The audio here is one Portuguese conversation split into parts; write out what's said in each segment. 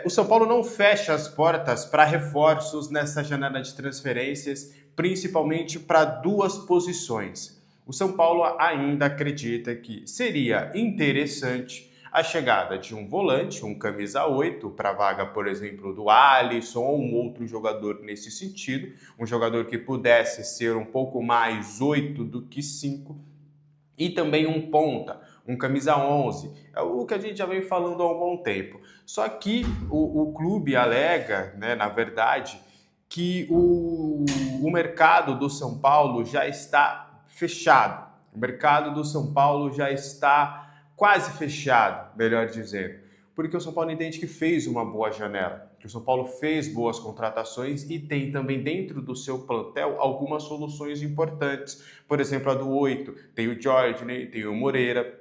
O São Paulo não fecha as portas para reforços nessa janela de transferências, principalmente para duas posições. O São Paulo ainda acredita que seria interessante a chegada de um volante, um camisa 8, para a vaga, por exemplo, do Alisson ou um outro jogador nesse sentido, um jogador que pudesse ser um pouco mais 8 do que 5, e também um ponta, um camisa 11, é o que a gente já vem falando há um bom tempo. Só que o clube alega, né, na verdade, que o mercado do São Paulo já está fechado. O mercado do São Paulo já está quase fechado, melhor dizendo. Porque o São Paulo entende que fez uma boa janela, que o São Paulo fez boas contratações e tem também dentro do seu plantel algumas soluções importantes. Por exemplo, a do 8, tem o Jorge, né? Tem o Moreira,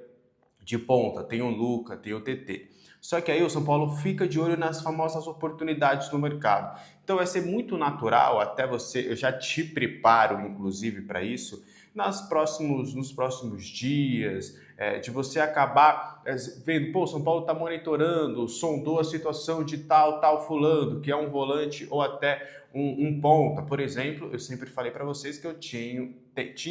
de ponta, tem o Luca, tem o TT. Só que aí o São Paulo fica de olho nas famosas oportunidades no mercado. Então vai ser muito natural, até você, eu já te preparo inclusive para isso, nos próximos dias, de você acabar vendo, pô, o São Paulo está monitorando, sondou a situação de tal fulano, que é um volante ou até um ponta. Por exemplo, eu sempre falei para vocês que eu tenho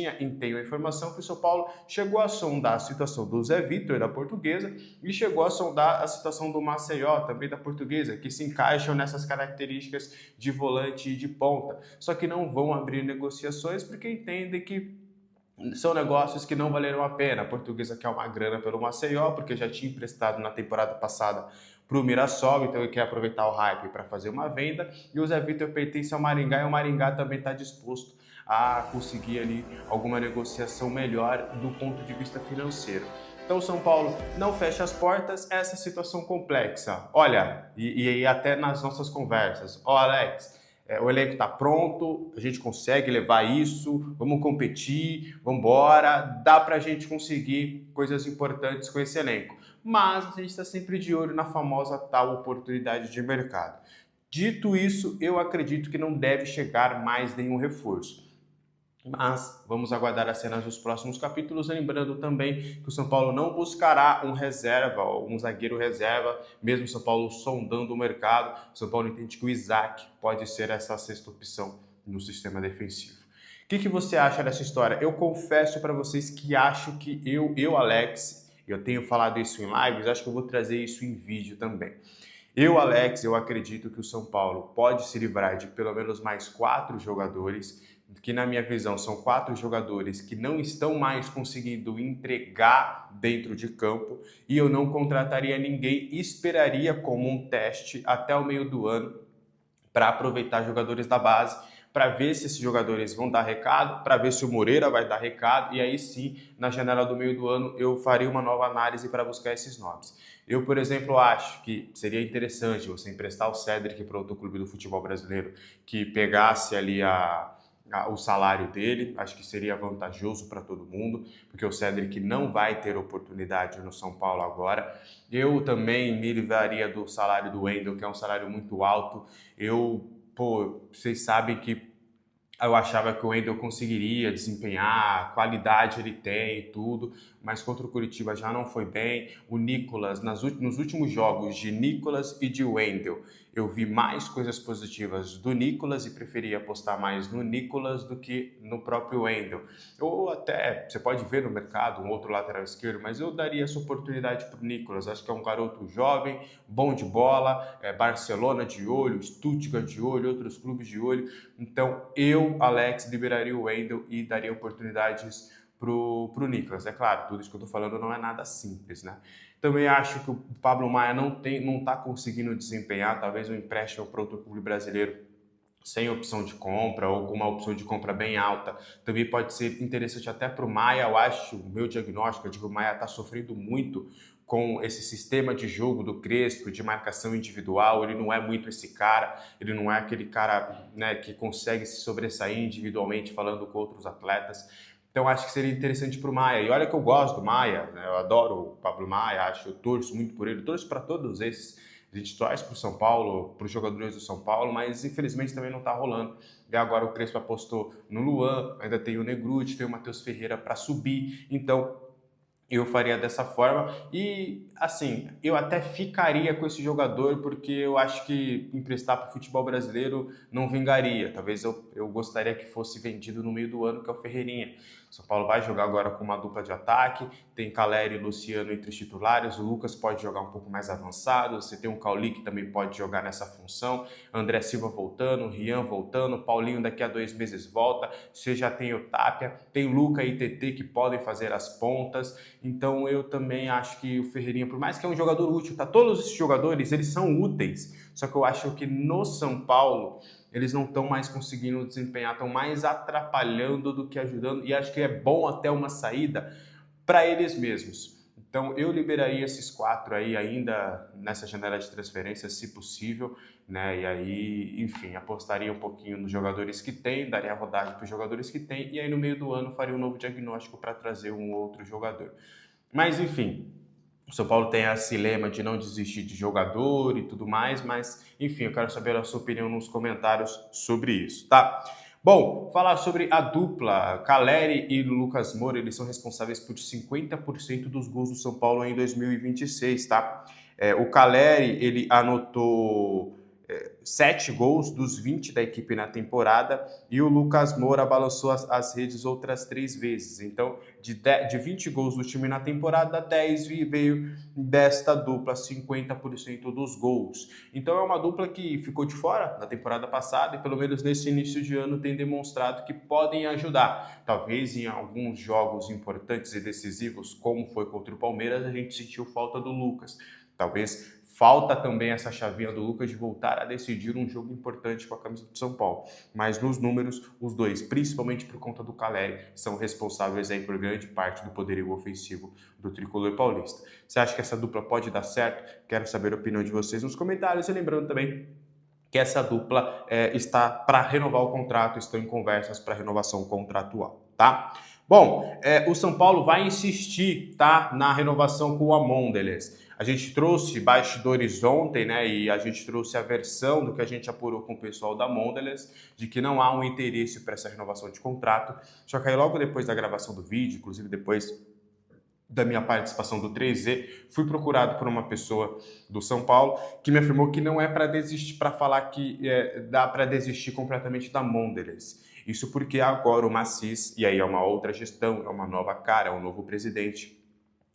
a informação que o São Paulo chegou a sondar a situação do Zé Vitor, da Portuguesa, e chegou a sondar a situação do Maceió, também da Portuguesa, que se encaixam nessas características de volante e de ponta. Só que não vão abrir negociações porque entendem que são negócios que não valeram a pena. A Portuguesa quer uma grana pelo Maceió, porque já tinha emprestado na temporada passada para o Mirassol, então ele quer aproveitar o hype para fazer uma venda. E o Zé Vitor pertence ao Maringá, e o Maringá também está disposto a conseguir ali alguma negociação melhor do ponto de vista financeiro. Então o São Paulo não fecha as portas, essa situação complexa. Olha, e até nas nossas conversas, Alex, o elenco está pronto, a gente consegue levar isso, vamos competir, vamos embora, dá para a gente conseguir coisas importantes com esse elenco. Mas a gente está sempre de olho na famosa tal oportunidade de mercado. Dito isso, eu acredito que não deve chegar mais nenhum reforço. Mas vamos aguardar as cenas dos próximos capítulos, lembrando também que o São Paulo não buscará um reserva, um zagueiro reserva, mesmo o São Paulo sondando o mercado. O São Paulo entende que o Isaac pode ser essa sexta opção no sistema defensivo. O que você acha dessa história? Eu confesso para vocês que acho que Alex, eu tenho falado isso em lives, acho que eu vou trazer isso em vídeo também. Alex, eu acredito que o São Paulo pode se livrar de pelo menos mais 4 jogadores, que na minha visão são 4 jogadores que não estão mais conseguindo entregar dentro de campo, e eu não contrataria ninguém, esperaria como um teste até o meio do ano para aproveitar jogadores da base, para ver se esses jogadores vão dar recado, para ver se o Moreira vai dar recado, e aí sim, na janela do meio do ano, eu faria uma nova análise para buscar esses nomes. Eu, por exemplo, acho que seria interessante você emprestar o Cédric para outro clube do futebol brasileiro que pegasse ali o salário dele, acho que seria vantajoso para todo mundo, porque o Cédric não vai ter oportunidade no São Paulo agora. Eu também me livraria do salário do Wendel, que é um salário muito alto. Vocês sabem que eu achava que o Wendel conseguiria desempenhar, qualidade ele tem e tudo, mas contra o Curitiba já não foi bem. O Nicolas, nos últimos jogos de Nicolas e de Wendel, eu vi mais coisas positivas do Nicolas e preferia apostar mais no Nicolas do que no próprio Wendel. Ou até, você pode ver no mercado um outro lateral esquerdo, mas eu daria essa oportunidade para o Nicolas. Acho que é um garoto jovem, bom de bola, Barcelona de olho, Stuttgart de olho, outros clubes de olho. Então Alex, liberaria o Wendel e daria oportunidades pro Nicolas. É claro, tudo isso que eu tô falando não é nada simples, né? Também acho que o Pablo Maia não tá conseguindo desempenhar, talvez um empréstimo para outro clube brasileiro sem opção de compra ou com uma opção de compra bem alta, também pode ser interessante até para o Maia. Eu acho, o meu diagnóstico é de que o Maia está sofrendo muito com esse sistema de jogo do Crespo, de marcação individual. Ele não é muito esse cara, ele não é aquele cara, né, que consegue se sobressair individualmente falando com outros atletas. Então acho que seria interessante para o Maia. E olha que eu gosto do Maia, né? Eu adoro o Pablo Maia, eu torço muito por ele, torço para todos esses. A gente torce para o São Paulo, para os jogadores do São Paulo, mas infelizmente também não está rolando. E agora o Crespo apostou no Luan, ainda tem o Negruti, tem o Matheus Ferreira para subir. Então Eu faria dessa forma e, assim, eu até ficaria com esse jogador porque eu acho que emprestar para o futebol brasileiro não vingaria. Talvez eu gostaria que fosse vendido no meio do ano, que é o Ferreirinha. São Paulo vai jogar agora com uma dupla de ataque, tem Caleri e Luciano entre os titulares, o Lucas pode jogar um pouco mais avançado, você tem o Cauli que também pode jogar nessa função, André Silva voltando, Rian voltando, Paulinho daqui a 2 meses volta, você já tem o Tapia, tem Luca e TT que podem fazer as pontas. Então eu também acho que o Ferreirinha, por mais que é um jogador útil, tá? Todos esses jogadores, eles são úteis. Só que eu acho que no São Paulo, eles não estão mais conseguindo desempenhar, estão mais atrapalhando do que ajudando. E acho que é bom até uma saída para eles mesmos. Então eu liberaria esses 4 aí ainda nessa janela de transferência, se possível, né? E aí, enfim, apostaria um pouquinho nos jogadores que tem, daria rodagem para os jogadores que tem, e aí no meio do ano faria um novo diagnóstico para trazer um outro jogador. Mas enfim, o São Paulo tem esse lema de não desistir de jogador e tudo mais, mas enfim, eu quero saber a sua opinião nos comentários sobre isso, tá? Bom, falar sobre a dupla Caleri e Lucas Moura, eles são responsáveis por 50% dos gols do São Paulo em 2026, tá? O Caleri, ele anotou 7 gols dos 20 da equipe na temporada e o Lucas Moura balançou as redes outras 3 vezes. Então, de 20 gols do time na temporada, 10 veio desta dupla, 50% dos gols. Então, é uma dupla que ficou de fora na temporada passada e, pelo menos nesse início de ano, tem demonstrado que podem ajudar. Talvez em alguns jogos importantes e decisivos, como foi contra o Palmeiras, a gente sentiu falta do Lucas. Talvez falta também essa chavinha do Lucas de voltar a decidir um jogo importante com a camisa do São Paulo. Mas nos números, os dois, principalmente por conta do Caleri, são responsáveis aí por grande parte do poderio ofensivo do tricolor paulista. Você acha que essa dupla pode dar certo? Quero saber a opinião de vocês nos comentários. E lembrando também que essa dupla está para renovar o contrato, estão em conversas para renovação contratual, tá? Bom, o São Paulo vai insistir, tá, na renovação com o Amondeles. A gente trouxe bastidores ontem, né, e a gente trouxe a versão do que a gente apurou com o pessoal da Mondelez, de que não há um interesse para essa renovação de contrato. Só que aí logo depois da gravação do vídeo, inclusive depois da minha participação do 3Z, fui procurado por uma pessoa do São Paulo que me afirmou que não é para desistir, para falar que dá para desistir completamente da Mondelez. Isso porque agora o Macis, e aí é uma outra gestão, é uma nova cara, é um novo presidente,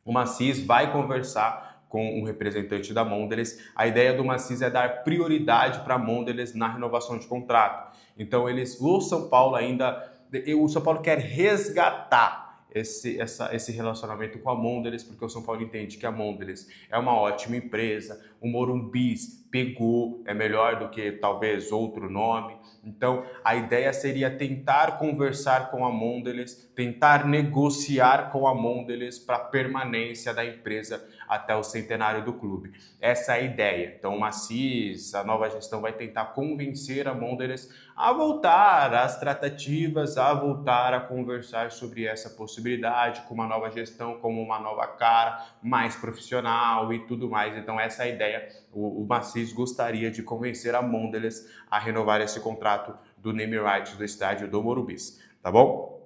o Macis vai conversar com um representante da Mondelez. A ideia do Macis é dar prioridade para a Mondelez na renovação de contrato. Então o São Paulo quer resgatar esse relacionamento com a Mondelez, porque o São Paulo entende que a Mondelez é uma ótima empresa, o Morumbis pegou, é melhor do que talvez outro nome. Então, a ideia seria tentar conversar com a Mondelez, tentar negociar com a Mondelez para a permanência da empresa até o centenário do clube. Essa é a ideia. Então, o Macis, a nova gestão, vai tentar convencer a Mondelez a voltar às tratativas, a voltar a conversar sobre essa possibilidade com uma nova gestão, como uma nova cara, mais profissional e tudo mais. Então, essa é a ideia. O Macis gostaria de convencer a Mondelez a renovar esse contrato do name rights do estádio do Morumbis, tá bom?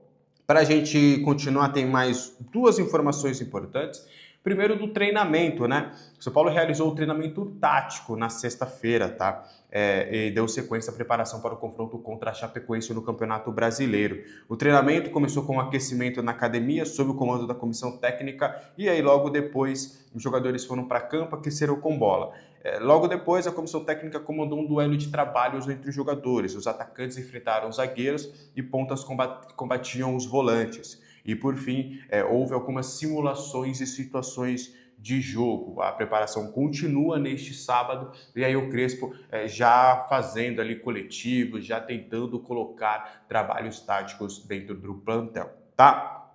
Para a gente continuar, tem mais 2 informações importantes. Primeiro do treinamento, né? O São Paulo realizou o treinamento tático na sexta-feira, tá? E deu sequência à preparação para o confronto contra a Chapecoense no Campeonato Brasileiro. O treinamento começou com um aquecimento na academia, sob o comando da comissão técnica, e aí logo depois os jogadores foram para campo, aqueceram com bola. Logo depois, a comissão técnica comandou um duelo de trabalhos entre os jogadores. Os atacantes enfrentaram os zagueiros e pontas combatiam os volantes. E, por fim, houve algumas simulações e situações de jogo. A preparação continua neste sábado e aí o Crespo já fazendo ali coletivos, já tentando colocar trabalhos táticos dentro do plantel, tá?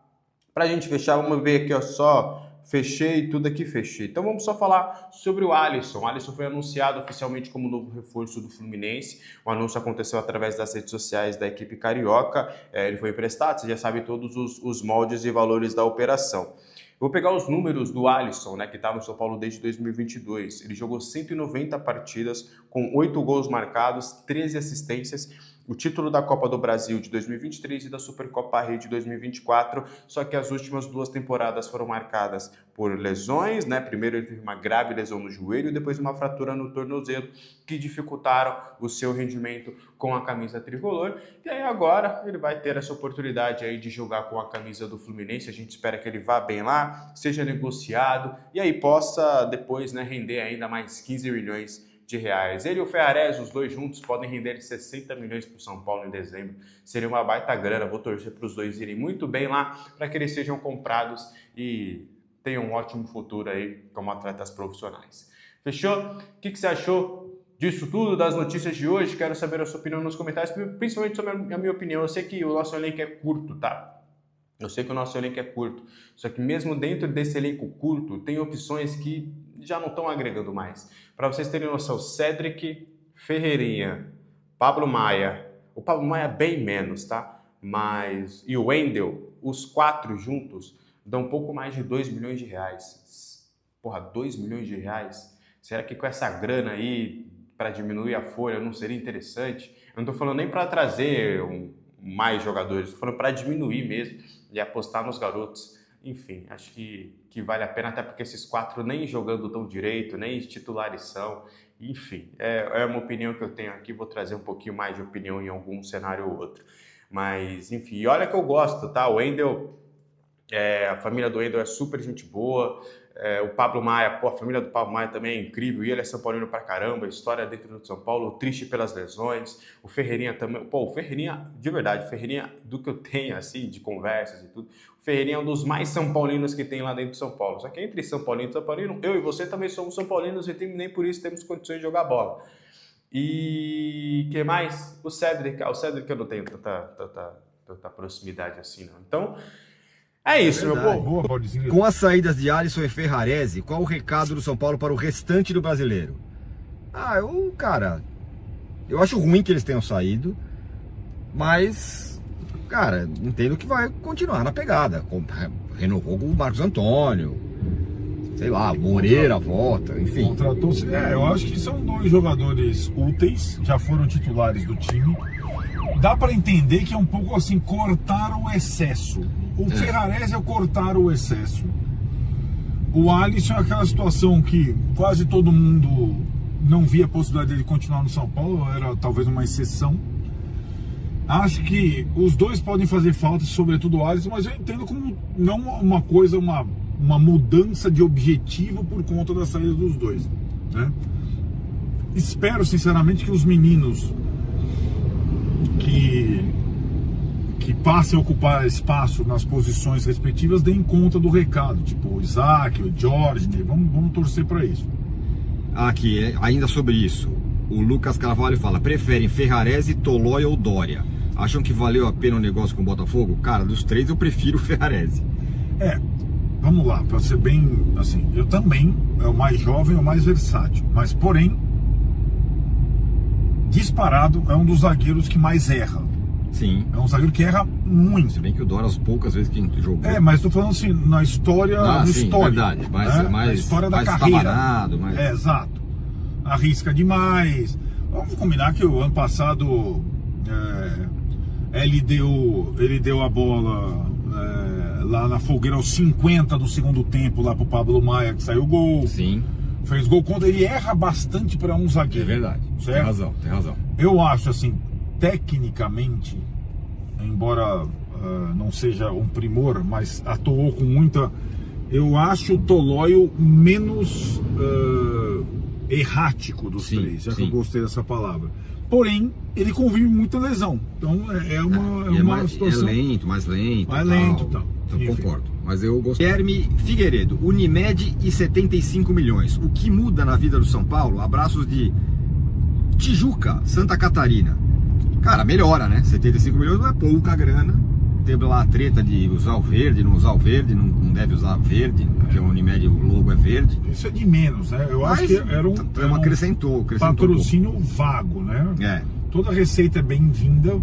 Pra gente fechar, vamos ver aqui, ó, só fechei tudo aqui, fechei. Então vamos só falar sobre o Alisson. O Alisson foi anunciado oficialmente como novo reforço do Fluminense. O anúncio aconteceu através das redes sociais da equipe carioca. Ele foi emprestado, você já sabe todos os moldes e valores da operação. Vou pegar os números do Alisson, né, que está no São Paulo desde 2022. Ele jogou 190 partidas com 8 gols marcados, 13 assistências o título da Copa do Brasil de 2023 e da Supercopa Rio de 2024, só que as últimas 2 temporadas foram marcadas por lesões, né? Primeiro ele teve uma grave lesão no joelho e depois uma fratura no tornozelo, que dificultaram o seu rendimento com a camisa tricolor. E aí agora ele vai ter essa oportunidade aí de jogar com a camisa do Fluminense. A gente espera que ele vá bem lá, seja negociado e aí possa depois, né, render ainda mais 15 milhões de reais. Ele e o Ferrarese, os dois juntos, podem render 60 milhões para o São Paulo em dezembro. Seria uma baita grana. Vou torcer para os dois irem muito bem lá, para que eles sejam comprados e tenham um ótimo futuro aí como atletas profissionais. Fechou? O que você achou disso tudo, das notícias de hoje? Quero saber a sua opinião nos comentários, principalmente sobre a minha opinião. Eu sei que o nosso elenco é curto, tá? Eu sei que o nosso elenco é curto, só que mesmo dentro desse elenco curto, tem opções que já não estão agregando mais. Para vocês terem noção, Cédric, Ferreirinha, Pablo Maia, o Pablo Maia bem menos, tá? Mas, e o Wendel, os 4 juntos, dão um pouco mais de 2 milhões de reais. Porra, 2 milhões de reais? Será que com essa grana aí, para diminuir a folha, não seria interessante? Eu não estou falando nem para trazer mais jogadores, estou falando para diminuir mesmo e apostar nos garotos. Enfim, acho que vale a pena, até porque esses 4 nem jogando tão direito, nem titulares são. Enfim, é uma opinião que eu tenho aqui, vou trazer um pouquinho mais de opinião em algum cenário ou outro. Mas, enfim, e olha que eu gosto, tá? O Wendel, a família do Wendel é super gente boa. O Pablo Maia, pô, a família do Pablo Maia também é incrível, e ele é São Paulino pra caramba, história dentro do São Paulo, triste pelas lesões. O Ferreirinha também, pô, o Ferreirinha, de verdade, o Ferreirinha, do que eu tenho, assim, de conversas e tudo, o Ferreirinha é um dos mais São Paulinos que tem lá dentro de São Paulo. Só que entre São Paulino e São Paulino, eu e você também somos São Paulinos e nem por isso temos condições de jogar bola. E que mais? O Cédric eu não tenho tanta proximidade assim, não. Então, é isso, meu povo. Com as saídas de Alisson e Ferrarese, qual o recado do São Paulo para o restante do brasileiro? Eu acho ruim que eles tenham saído, mas, cara, entendo que vai continuar na pegada. Renovou com o Marcos Antônio, sei lá, Moreira volta, enfim. Contratou-se. Eu acho que são 2 jogadores úteis, já foram titulares do time. Dá para entender que é um pouco assim, cortar o excesso. O Ferrarese é cortar o excesso. O Alisson é aquela situação que quase todo mundo não via a possibilidade dele continuar no São Paulo, era talvez uma exceção. Acho que os dois podem fazer falta, sobretudo o Alisson, mas eu entendo como não uma coisa, uma mudança de objetivo por conta da saída dos dois, né? Espero sinceramente que os meninos que passem a ocupar espaço nas posições respectivas deem conta do recado, tipo o Isaac, o Jorge, né? Vamos torcer para isso. Aqui, ainda sobre isso, o Lucas Carvalho fala: preferem Ferrarese, Tolói ou Dória? Acham que valeu a pena o negócio com o Botafogo? Cara, dos 3 eu prefiro o Ferrarese. Vamos lá, para ser bem assim, eu também, é o mais jovem, é o mais versátil, mas porém, disparado, é um dos zagueiros que mais erra. Sim. É um zagueiro que erra muito. Se bem que o Dória, as poucas vezes que jogou. Mas tô falando assim, na história, no sim, histórico. Verdade, na história da mais carreira. Exato. Arrisca demais. Vamos combinar que o ano passado ele deu a bola lá na fogueira aos 50 do segundo tempo lá pro Pablo Maia, que saiu o gol. Sim. Fez gol quando ele erra bastante para um zagueiro. É verdade. Certo? Tem razão. Eu acho assim, tecnicamente, embora não seja um primor, mas atuou com muita... Eu acho o Tolói menos errático dos 3, já que eu gostei dessa palavra. Porém, ele convive muita lesão. Então é uma situação... Mais lento. Mais lento, tal. Então concordo. Mas eu gostei. Guilherme Figueiredo, Unimed e 75 milhões. O que muda na vida do São Paulo? Abraços de Tijuca, Santa Catarina. Cara, melhora, né? 75 milhões não é pouca grana. Teve lá a treta de usar o verde, não usar o verde, não deve usar verde, porque o Unimed, o logo é verde. Isso é de menos, né? Eu acho que era um acrescentou patrocínio vago, né? Toda receita é bem-vinda,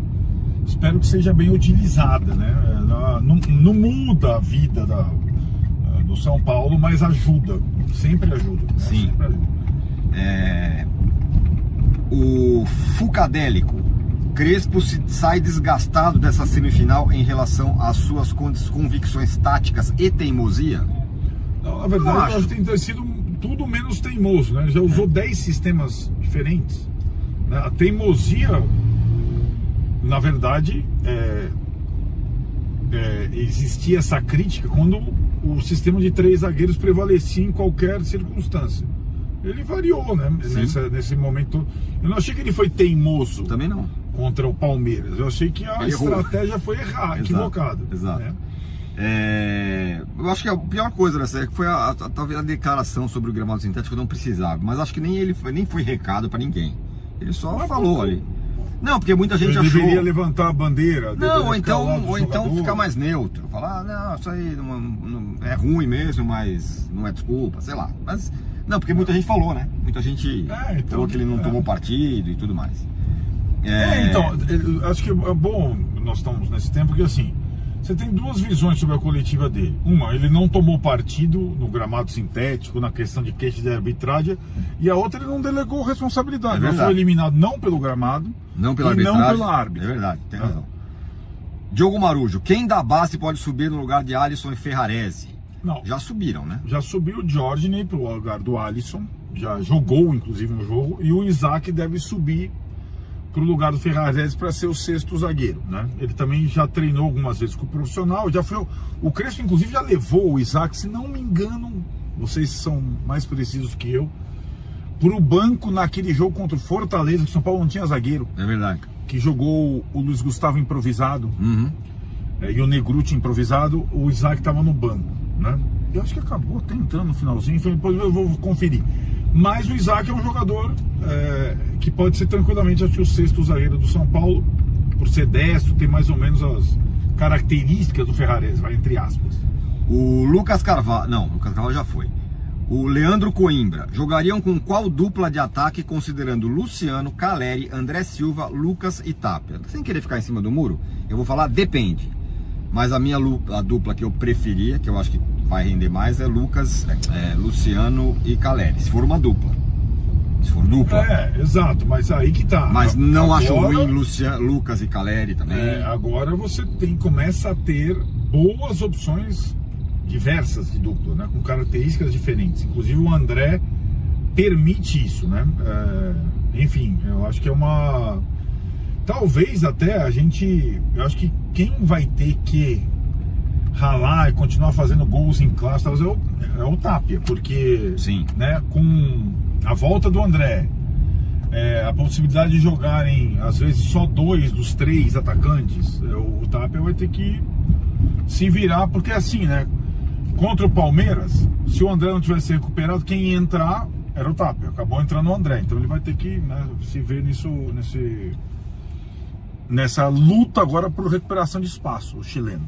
espero que seja bem utilizada, né? Não muda a vida do São Paulo, mas ajuda, sempre ajuda. Né? Sim. Sempre ajuda. O Fucadélico. Crespo sai desgastado dessa semifinal em relação às suas convicções táticas e teimosia? Não, na verdade, eu acho que tem sido tudo menos teimoso, né? Já usou 10 sistemas diferentes, né? A teimosia, na verdade, existia essa crítica quando o sistema de 3 zagueiros prevalecia em qualquer circunstância. Ele variou, né? Nesse momento. Eu não achei que ele foi teimoso. Também não. Contra o Palmeiras. Eu achei que a estratégia foi equivocada. Exato. Né? Eu acho que a pior coisa dessa foi talvez a declaração sobre o gramado sintético, não precisava. Mas acho que nem foi recado para ninguém. Ele só falou ali. Não, porque muita gente achou... deveria levantar a bandeira. Não, ou então ficar mais neutro. Falar, não, isso aí não é ruim mesmo, mas não é desculpa, sei lá. Mas, não, porque muita gente falou, né? Muita gente falou que ele não tomou partido e tudo mais. Então, acho que é bom nós estamos nesse tempo, porque assim, você tem duas visões sobre a coletiva dele. Uma, ele não tomou partido no gramado sintético, na questão de queixa de arbitragem, e a outra, ele não delegou responsabilidade. Ele foi eliminado não pelo gramado, não pela arbitragem, não pela árbitra. É verdade, tem razão. Diogo Marujo, quem da base pode subir no lugar de Alisson e Ferrarese? Não. Já subiram, né? Já subiu o Jorginho para o lugar do Alisson, já jogou inclusive no jogo, e o Isaac deve subir para o lugar do Ferrarese para ser o 6º zagueiro, né? Ele também já treinou algumas vezes com o profissional, já foi o Crespo inclusive já levou o Isaac, se não me engano, vocês são mais precisos que eu, para o banco naquele jogo contra o Fortaleza, que o São Paulo não tinha zagueiro. É verdade. Que jogou o Luiz Gustavo improvisado, e o Negruti improvisado, o Isaac estava no banco, né? Eu acho que acabou tentando no finalzinho, depois eu vou conferir. Mas o Isaac é um jogador que pode ser tranquilamente acho que o 6º zagueiro do São Paulo, por ser destro, tem mais ou menos as características do Ferrarese, vai entre aspas. O Lucas Carvalho, não, o Lucas Carvalho já foi. O Leandro Coimbra, jogariam com qual dupla de ataque considerando Luciano, Caleri, André Silva, Lucas e Tapia? Sem querer ficar em cima do muro, eu vou falar depende. Mas a dupla que eu preferia, que eu acho que vai render mais, é Lucas, Luciano e Caleri. Se for uma dupla. Se for dupla. Exato, mas aí que tá. Mas não acho ruim Lucas e Caleri também. Agora você começa a ter boas opções diversas de dupla, né? Com características diferentes. Inclusive o André permite isso, né? Enfim, eu acho que é uma... Talvez até eu acho que quem vai ter que ralar e continuar fazendo gols em clássicos é o Tapia, porque sim, né, com a volta do André, a possibilidade de jogarem às vezes só 2 dos 3 atacantes, o Tapia vai ter que se virar, porque assim, né, contra o Palmeiras, se o André não tivesse recuperado, quem ia entrar era o Tapia, acabou entrando o André, então ele vai ter que, né, se ver nessa luta agora por recuperação de espaço, o chileno.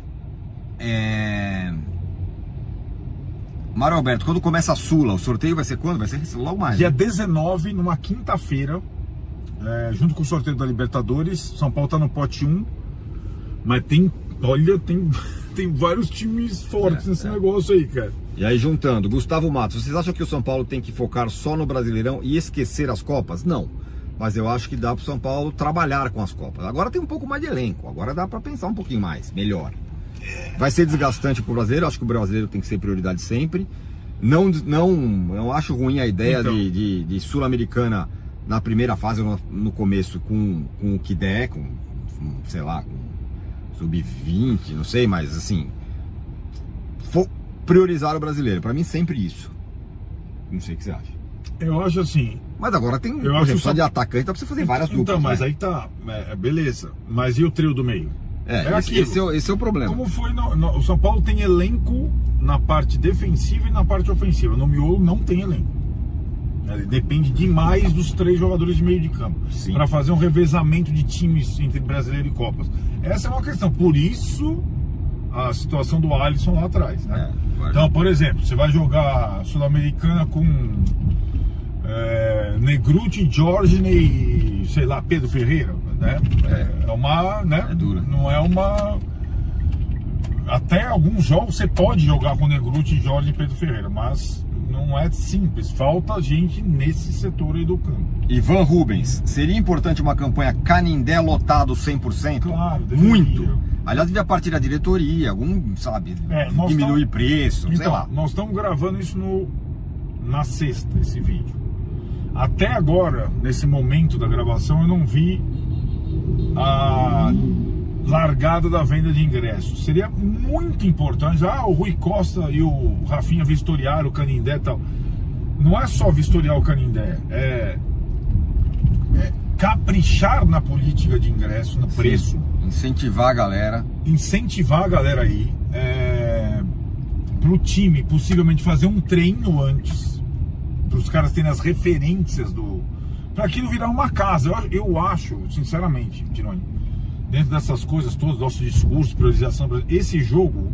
Mário Alberto, quando começa a Sula, o sorteio vai ser quando? Vai ser logo mais. Dia 19, numa quinta-feira, junto com o sorteio da Libertadores. São Paulo tá no pote 1, mas tem vários times fortes nesse negócio aí, cara. E aí juntando, Gustavo Matos, vocês acham que o São Paulo tem que focar só no Brasileirão e esquecer as Copas? Não. Mas eu acho que dá pro São Paulo trabalhar com as Copas. Agora tem um pouco mais de elenco, agora dá para pensar um pouquinho mais, melhor. Vai ser desgastante pro brasileiro, acho que o brasileiro tem que ser prioridade sempre. Não acho ruim a ideia de Sul-Americana na primeira fase, no começo, com o que der, sei lá, com sub-20, não sei, mas assim, priorizar o brasileiro. Pra mim, sempre isso. Não sei o que você acha. Eu acho assim... Mas agora tem, por exemplo, só de atacante, dá pra você fazer várias duplas. Então, mas né? aí tá, beleza. Mas e o trio do meio? Esse é o problema. Como foi o São Paulo tem elenco na parte defensiva e na parte ofensiva. No miolo não tem elenco. Ele depende demais dos 3 jogadores de meio de campo para fazer um revezamento de times entre brasileiro e Copas. Essa é uma questão. Por isso a situação do Alisson lá atrás, né? Então, por exemplo, você vai jogar Sul-Americana com Negruti, Jorginho e, sei lá, Pedro Ferreira, né? É uma, né? É dura. Não é uma... Até alguns jogos você pode jogar com Negruti, Jorginho e Pedro Ferreira, mas não é simples. Falta gente nesse setor aí do campo. Ivan Rubens, seria importante uma campanha Canindé lotado 100%? Claro, deveria. Muito. Aliás, devia partir da diretoria, algum, sabe, diminuir preço, sei lá. Nós estamos gravando isso na sexta, esse vídeo. Até agora, nesse momento da gravação, eu não vi a largada da venda de ingressos. Seria muito importante. O Rui Costa e o Rafinha vistoriaram o Canindé e tal. Não é só vistoriar o Canindé, é caprichar na política de ingresso, no preço. Incentivar a galera. Incentivar a galera aí. Pro time, possivelmente fazer um treino antes. Para os caras terem as referências para aquilo virar uma casa. Eu acho, sinceramente, Tironi, dentro dessas coisas todas, nosso discurso, priorização, esse jogo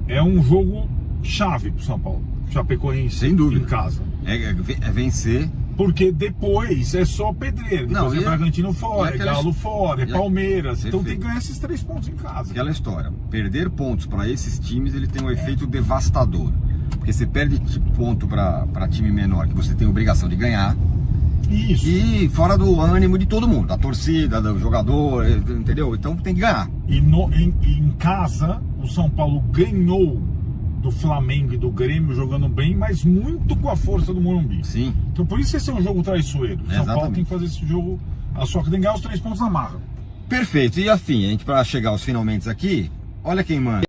é um jogo chave pro São Paulo. Chapecoense, sem dúvida, em casa. É vencer. Porque depois é só pedreiro. Depois é Bragantino fora, é Galo fora, é Palmeiras. Então tem que ganhar esses 3 pontos em casa. Aquela história, perder pontos para esses times, ele tem um efeito devastador. Porque você perde ponto para time menor, que você tem obrigação de ganhar. Isso. E fora do ânimo de todo mundo, da torcida, do jogador, entendeu? Então tem que ganhar. E em casa, o São Paulo ganhou do Flamengo e do Grêmio jogando bem, mas muito com a força do Morumbi. Sim. Então por isso esse é um jogo traiçoeiro. O São Paulo tem que fazer esse jogo, só que tem que ganhar os 3 pontos na marra. Perfeito. E afim, a gente para chegar aos finalmente aqui, olha quem manda.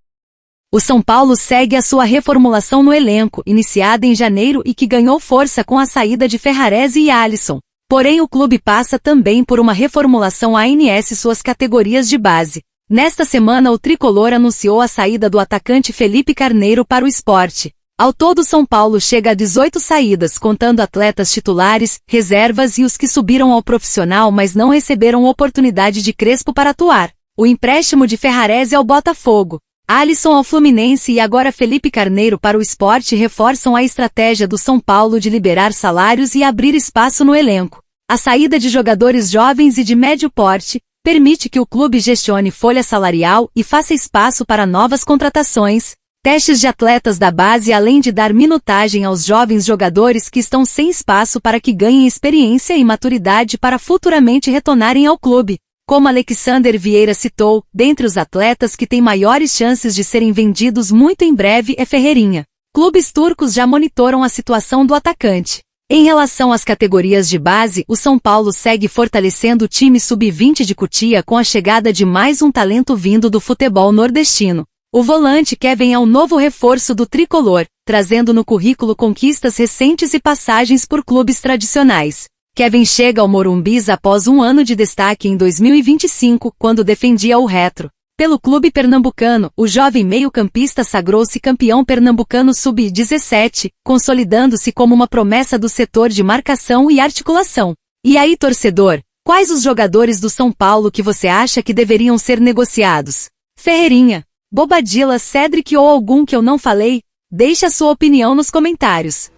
O São Paulo segue a sua reformulação no elenco, iniciada em janeiro e que ganhou força com a saída de Ferrarese e Alisson. Porém o clube passa também por uma reformulação ANS suas categorias de base. Nesta semana o tricolor anunciou a saída do atacante Felipe Carneiro para o Sport. Ao todo São Paulo chega a 18 saídas, contando atletas titulares, reservas e os que subiram ao profissional mas não receberam oportunidade de Crespo para atuar. O empréstimo de Ferrarese ao Botafogo, Alisson ao Fluminense e agora Felipe Carneiro para o Sport reforçam a estratégia do São Paulo de liberar salários e abrir espaço no elenco. A saída de jogadores jovens e de médio porte permite que o clube gestione folha salarial e faça espaço para novas contratações, testes de atletas da base além de dar minutagem aos jovens jogadores que estão sem espaço para que ganhem experiência e maturidade para futuramente retornarem ao clube. Como Alexander Vieira citou, dentre os atletas que têm maiores chances de serem vendidos muito em breve é Ferreirinha. Clubes turcos já monitoram a situação do atacante. Em relação às categorias de base, o São Paulo segue fortalecendo o time sub-20 de Cotia com a chegada de mais um talento vindo do futebol nordestino. O volante Kevin é o novo reforço do tricolor, trazendo no currículo conquistas recentes e passagens por clubes tradicionais. Kevin chega ao Morumbi após um ano de destaque em 2025, quando defendia o Retro. Pelo clube pernambucano, o jovem meio-campista sagrou-se campeão pernambucano sub-17, consolidando-se como uma promessa do setor de marcação e articulação. E aí, torcedor, quais os jogadores do São Paulo que você acha que deveriam ser negociados? Ferreirinha, Bobadilla, Cedric ou algum que eu não falei? Deixe a sua opinião nos comentários.